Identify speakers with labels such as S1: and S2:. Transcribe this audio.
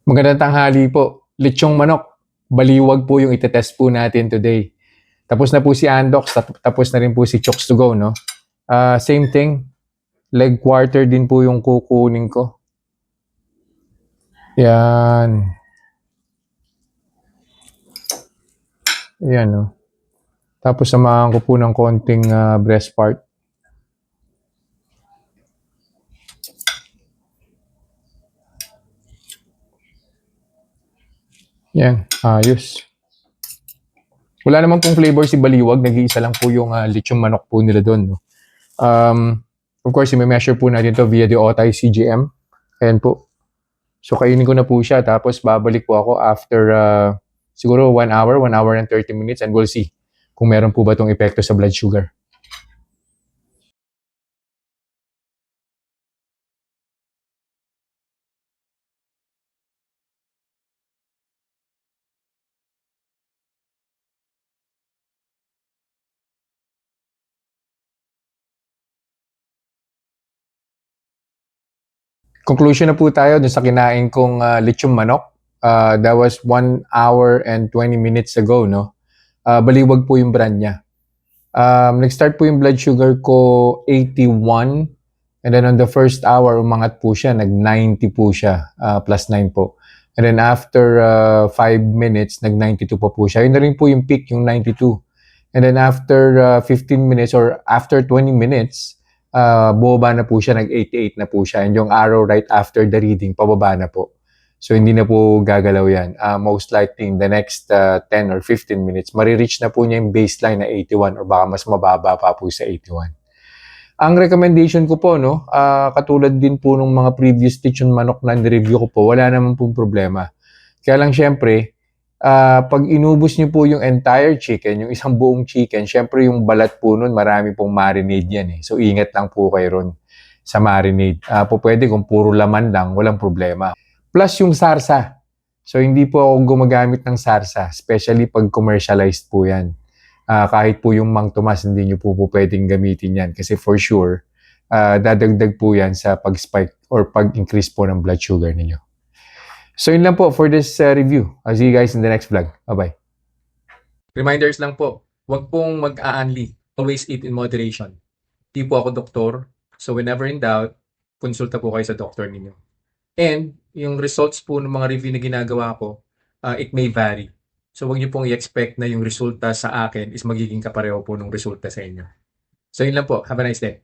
S1: Magandang tanghali po. Lechong manok, baliwag po yung itetest po natin today. Tapos na po si Andox, tapos na rin po si Chooks to go, no? Same thing, leg quarter din po yung kukunin ko. Yan. Yan, no? Tapos samahan ko po ng konting breast part. Yan, ayos. Wala naman pong flavor si baliwag, nag-iisa lang po yung lechong manok po nila doon, no? Of course, i-measure po natin to via the Otay CGM. Ayan po. So, kainin ko na po siya. Tapos, babalik po ako after siguro 1 hour, 1 hour and 30 minutes and we'll see kung meron po ba itong epekto sa blood sugar. Conclusion na po tayo dun sa kinain kong lechong manok. That was 1 hour and 20 minutes ago, no? Baliwag po yung brand niya. Nag-start po yung blood sugar ko 81. And then on the first hour, umangat po siya. Nag-90 po siya. Plus 9 po. And then after 5 minutes, nag-92 po siya. Yun na rin po yung peak, yung 92. And then after 15 minutes or after 20 minutes, bumaba na po siya, nag-88 na po siya. And yung arrow right after the reading, pababa na po. So hindi na po gagalaw yan. Most likely in the next 10 or 15 minutes, marireach na po niya yung baseline na 81 or baka mas mababa pa po sa 81. Ang recommendation ko po, no, katulad din po nung mga previous lechon manok na review ko po, wala naman pong problema. Kaya lang syempre, pag inubos niyo po yung entire chicken, yung isang buong chicken, syempre yung balat po nun, marami pong marinade yan eh. So ingat lang po kayo ron sa marinade. Po pwede kung puro laman lang, walang problema. Plus yung sarsa. So hindi po ako gumagamit ng sarsa, especially pag commercialized po yan. Kahit po yung Mang Tomas, hindi nyo po pwedeng gamitin yan kasi for sure, dadagdag po yan sa pag-spike or pag-increase po ng blood sugar ninyo. So yun lang po for this review. I'll see you guys in the next vlog. Bye-bye. Reminders lang po, huwag pong mag-aanli. Always eat in moderation. Di po ako doktor, so whenever in doubt, konsulta po kayo sa doktor ninyo. And yung results po ng mga review na ginagawa ko, it may vary. So huwag niyo pong i-expect na yung resulta sa akin is magiging kapareho po ng resulta sa inyo. So yun lang po. Have a nice day.